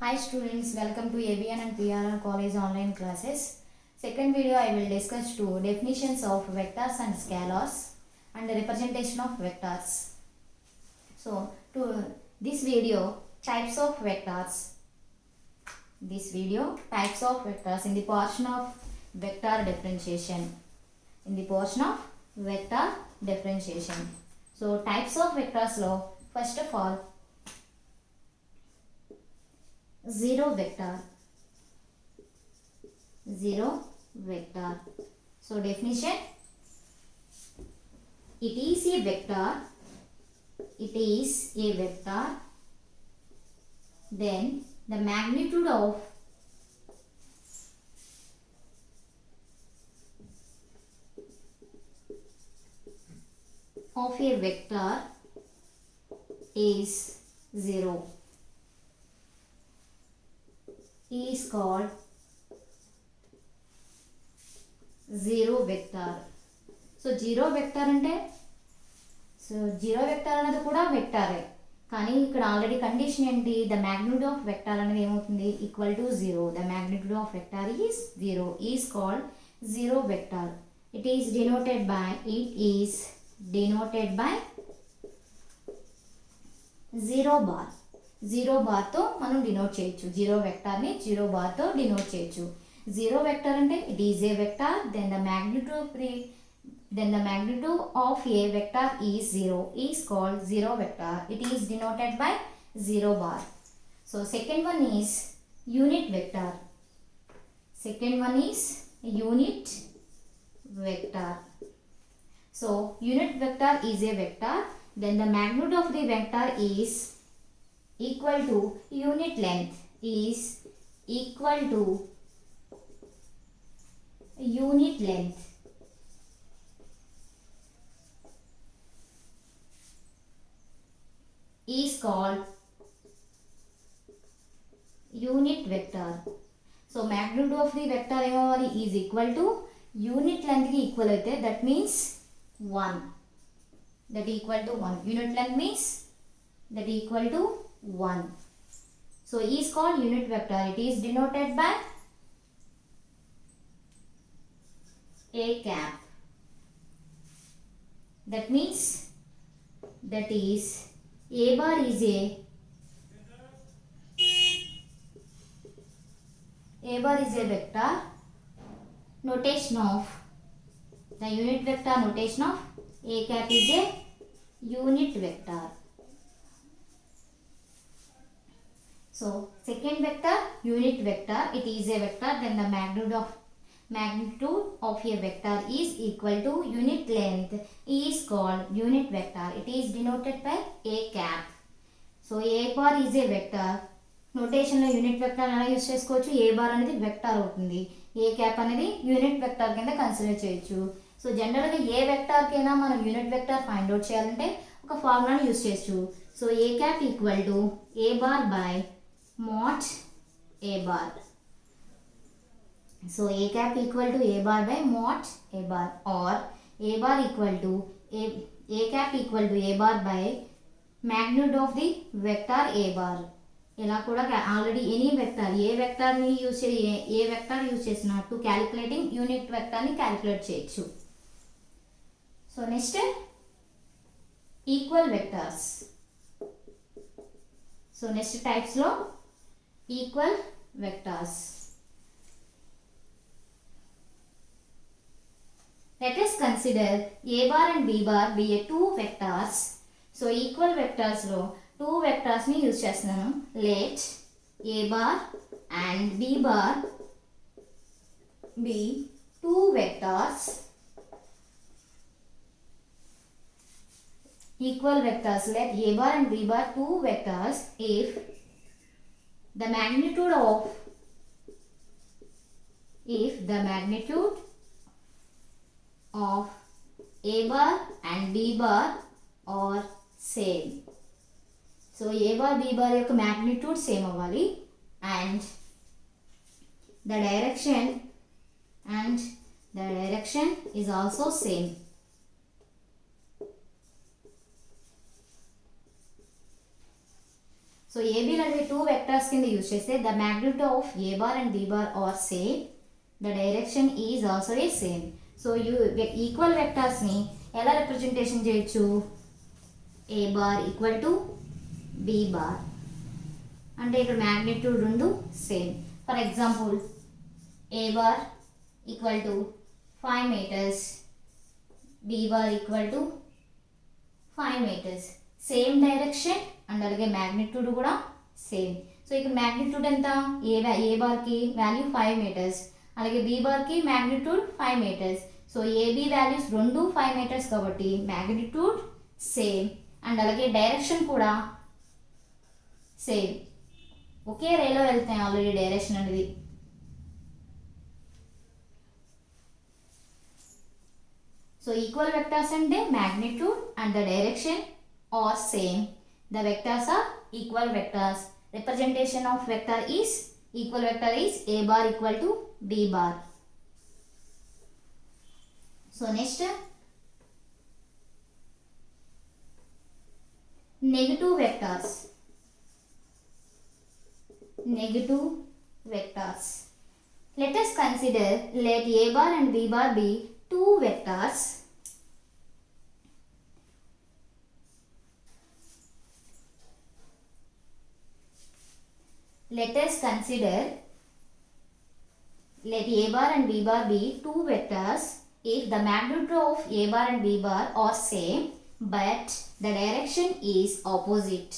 Hi students, welcome to ABN and PRR College online classes. Second video I will discuss two definitions of vectors and scalars and the representation of vectors. So to this video types of vectors. In the portion of vector differentiation. So types of vectors lo first of all zero vector. So definition, it is a vector, then the magnitude of a vector is 0. Is called zero vector. So zero vector ante zero vector anadi kuda vector కానీ ఇక్కడ already condition ఏంటి, the magnitude of vector అనేది ఏమవుతుంది, equal to 0. The magnitude of vector is 0 is called zero vector. It is denoted by zero bar. Zero బార్తో మనం denote చేయొచ్చు, zero వెక్టార్ని zero బార్తో డినోట్ చేయొచ్చు. జీరో వెక్టర్ అంటే it is a vector, then the magnitude of a vector is 0 is called zero vector. It is denoted by 0 bar. So second one is unit vector. So unit vector is a vector, then the magnitude of the vector is equal to unit length is called unit vector. So magnitude of the vector is equal to unit length ki equal aithe, that means 1. Unit length means that equal to 1. So is called unit vector. It is denoted by a cap. That means that is a bar is a vector notation of the unit vector notation of a cap is a unit vector. So second vector, unit vector, it is a vector, then the magnitude of a vector is equal to unit length is called unit vector. It is denoted by a cap. So a bar is a vector. Notation లో unit vector ఎలా use చేసుకోవచ్చు, ఏ bar అనేది vector అవుతుంది, ఏ cap అనేది unit vector కింద consider చేయొచ్చు. So జనరల్గా ఏ వెక్టార్కైనా మనం యూనిట్ వెక్టర్ ఫైండ్ అవుట్ చేయాలంటే ఒక ఫార్ములాని యూస్ చేయొచ్చు. So a cap equal to a bar by mod a bar. So a cap equal to a bar by mod a bar, or a bar equal to a cap equal to a bar by magnitude of the vector a bar. ఇలా కూడా already any vector, a వెక్టార్ని a vector use చేసినట్టు calculating unit వెక్టార్ని calculate చేయొచ్చు. So next equal vectors. So next టైప్స్లో equal vectors. Let us consider a bar and b bar be a two vectors. So equal vectors lo two vectors ni use chestunanu. Let a bar and b bar be two vectors, equal vectors. Let a bar and b bar two vectors if the magnitude of a bar and b bar are same. So a bar b bar యొక్క magnitude same అవ్వాలి, and the direction is also same. So ఏబీలు అనేవి two vectors కింద use చేస్తే the magnitude of A bar and B bar are same, the direction is also a same. So equal వెక్టర్స్ని ఎలా representation చేయొచ్చు? A bar equal to B bar అంటే ఇక్కడ magnitude రెండు same. For example A bar equal to 5 meters, B bar equal to 5 meters. Same direction and అలాగే magnitude కూడా same. So ఇక్కడ magnitude ఎంత? ఏ బార్కి వాల్యూ 5 meters, అలాగే బి బార్కి magnitude 5 meters. So AB values రెండు 5 meters కాబట్టి మ్యాగ్నిట్యూడ్ సేమ్ అండ్ అలాగే డైరెక్షన్ కూడా సేమ్. ఒకే రేలో వెళ్తాయి ఆల్రెడీ డైరెక్షన్ అనేది. సో ఈక్వల్ వెక్టర్స్ అంటే magnitude and the direction are same. The vectors are equal vectors. Representation of vector is equal vector is a bar equal to b bar. So next, negative vectors. Negative vectors. Let us consider, let a bar and b bar be two vectors. Let us consider, let a bar and b bar be two vectors if the magnitude of a bar and b bar are same but the direction is opposite.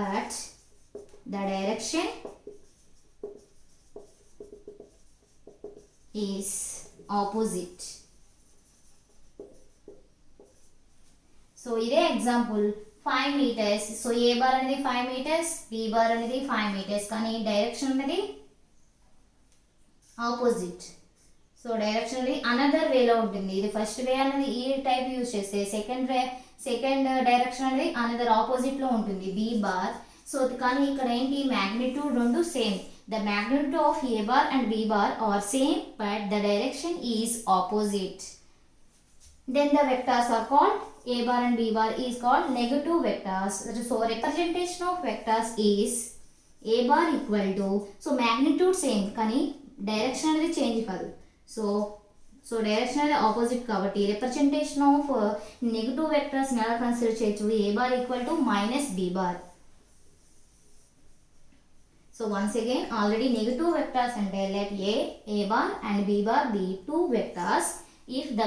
But the direction is opposite. So ఇదే example 5 meters. So ఏ bar అనేది 5 meters, B bar అనేది 5 meters, కానీ direction అనేది opposite. So direction అనేది another వేలో ఉంటుంది. ఇది first way అనేది ఈ టైప్ యూజ్ చేస్తే సెకండ్ డైరెక్షన్ అనేది అనదర్ ఆపోజిట్లో ఉంటుంది బి బార్. సో కానీ ఇక్కడ ఏంటి? మ్యాగ్నిట్యూడ్ రెండు same. The magnitude of a bar and b bar are same but the direction is opposite. Then the vectors are called a bar and b bar is called negative vectors. So representation of vectors is a bar equal to, so magnitude same కానీ direction అనేది change కాదు. So direction అనేది opposite కాబట్టి representation of negative vectors ఎలా consider చేయొచ్చు? a bar equal to minus b bar. So once again already negative vectors ante let a bar and b bar be two vectors if the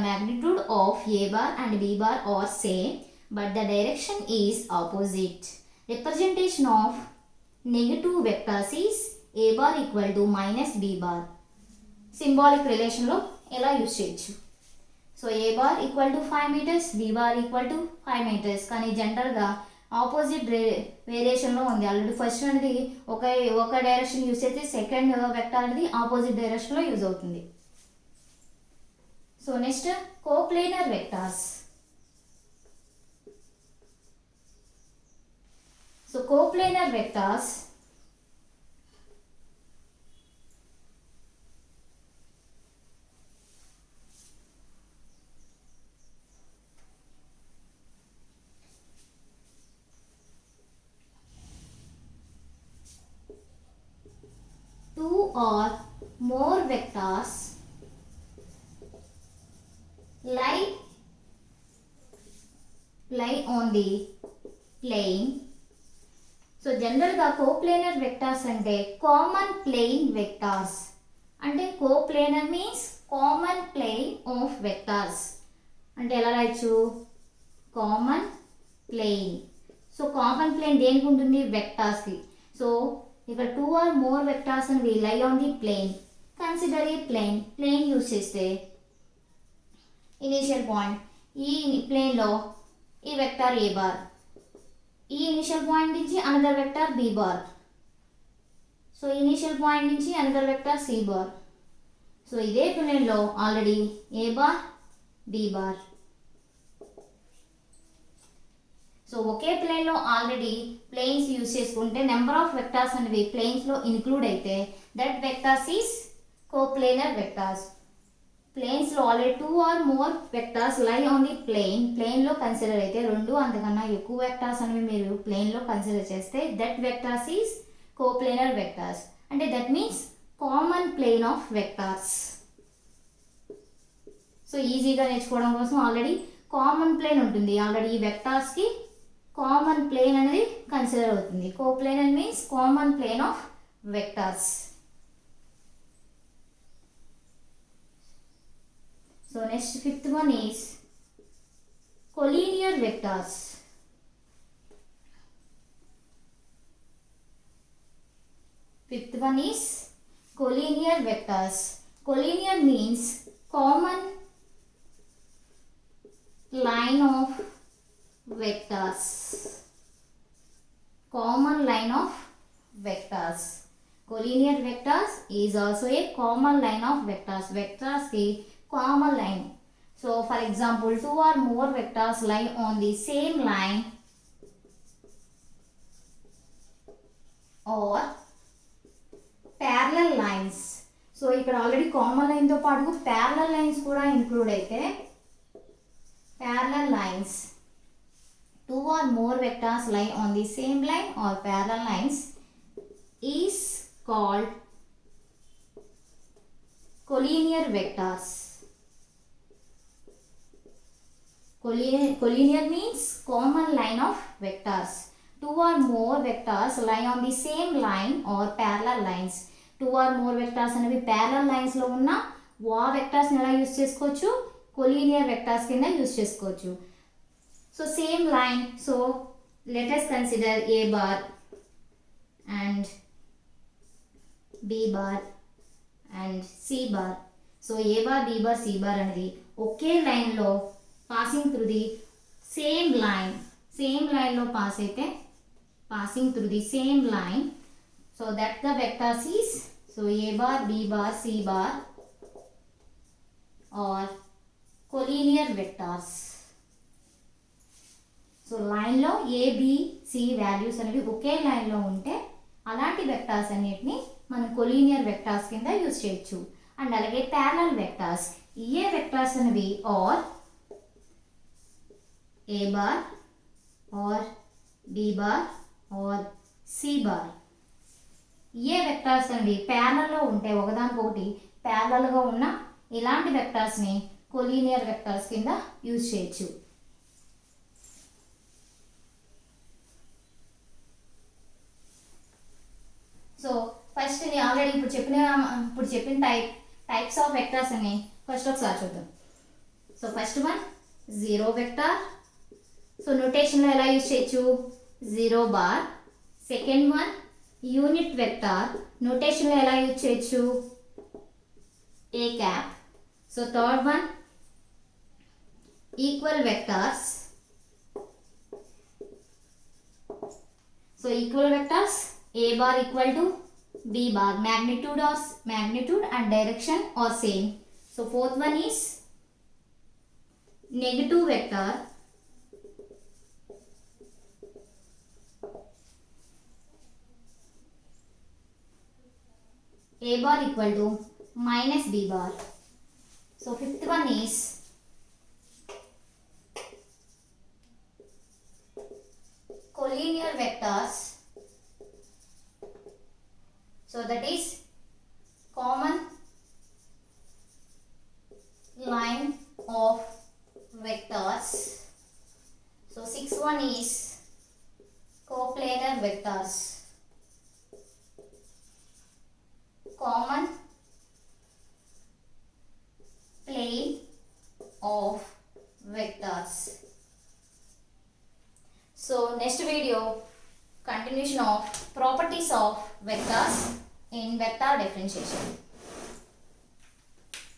magnitude of a bar and b bar are same but the direction is opposite. Representation of negative vectors is a bar equal to minus b bar. Symbolic relation lo ela use cheyochu. So a bar equal to 5 meters, b bar equal to 5 meters, కానీ general గా opposite వేరియేషన్లో ఉంది. Already first అనేది ఒక direction use చేస్తే second vector అనేది opposite డైరెక్షన్లో use అవుతుంది. So next coplanar vectors. So coplanar vectors two or more vectors lie on the plane. So జనరల్గా కోప్లేనర్ వెక్టార్స్ అంటే కామన్ ప్లేన్ వెక్టార్స్. అంటే coplanar means common plane of vectors. అంటే ఎలా రాయొచ్చు? Common plane. So common plane దేనికి ఉంటుంది? వెక్టార్స్కి. So ఇక్కడ టూ ఆర్ మోర్ వెక్టార్స్ అని lie on the plane. Consider a plane use చేస్తే ఇనీషియల్ పాయింట్ ఈ ప్లేన్లో ఈ వెక్టార్ ఏ బార్, ఈ ఇనిషియల్ పాయింట్ నుంచి another vector B bar, so initial point నుంచి another vector C bar. So ఇదే ప్లేన్లో already A bar B bar. So ఒకే ప్లేన్లో ఆల్రెడీ ప్లేన్స్ యూజ్ చేసుకుంటే నెంబర్ ఆఫ్ వెక్టార్స్ అనేవి ప్లేన్స్లో ఇన్క్లూడ్ అయితే that vectors is coplanar vectors. Planes లో already 2 or more vectors lie on the plane లో కన్సిడర్ అయితే 2 అంతకన్నా ఎక్కువ వెక్టార్స్ అనేవి మీరు ప్లేన్ లో కన్సిడర్ చేస్తే that vectors is coplanar vectors. అంటే that means common plane of vectors. So ఈజీగా నేర్చుకోవడం కోసం ఆల్రెడీ కామన్ ప్లేన్ ఉంటుంది. ఆల్రెడీ ఈ వెక్టార్స్కి కామన్ ప్లేన్ అనేది కన్సిడర్ అవుతుంది. Coplanar means common plane of vectors. So next fifth one is collinear vectors. Fifth one is collinear vectors. Collinear means common line of vectors. Common line of vectors. Collinear vectors is also a common line of vectors. Vectors ki common line. So for example 2 or more vectors lie on the same line or parallel lines. So ఇక్కడ already common line తో పాటు parallel lines కూడా include అయితే parallel lines 2 or more vectors lie on the same line or parallel lines is called collinear vectors. Collinear means common line of vectors. 2 or more vectors lie on the same line or parallel lines. 2 or more vectors అనేవి parallel lines లో ఉన్న ఆ vectors ఎలా use చేసుకోవచ్చు, collinear vectors కింద use చేసుకోవచ్చు. So same line. So let us consider a bar and b bar and c bar. So a bar, b bar, c bar అనేది ఒకే line లో passing through the same line లో pass అయితే passing through the same line, so that the vectors is so a bar, b bar, c bar or collinear vectors. So line లో a b c values అనేవి ఒకే line లో ఉంటే అలాంటి vectors అన్నిటిని మనం కొలీనియర్ వెక్టార్స్ కింద యూజ్ చేయొచ్చు. అండ్ అలాగే ప్యారలల్ వెక్టార్స్, ఏ వెక్టార్స్ అనేవి or a bar or b bar or c bar, ఏ వెక్టార్స్ అనేవి ప్యారలల్ లో ఉంటే ఒకదానికొకటి ప్యారలల్ గా ఉన్న ఇలాంటి వెక్టార్స్ ని కొలీనియర్ వెక్టార్స్ కింద యూజ్ చేయొచ్చు. సో ఫస్ట్ నేను ఆల్రెడీ ఇప్పుడు చెప్పిన టైప్స్ ఆఫ్ వెక్టార్స్ అని ఫస్ట్ ఒకసారి చూద్దాం. So first one zero vector. So నోటేషన్లో ఎలా యూజ్ చేయొచ్చు, zero bar. Second one unit vector, నోటేషన్లో ఎలా యూజ్ చేయొచ్చు, A cap. So third one equal vectors. So equal vectors a bar equal to b bar, magnitude and direction are same. So fourth one is negative vector. A bar equal to minus b bar. So fifth one is collinear vectors. So that is common line of vectors. So sixth one is coplanar vectors. Common plane of vectors. So next video, continuation of properties of vectors in vector differentiation.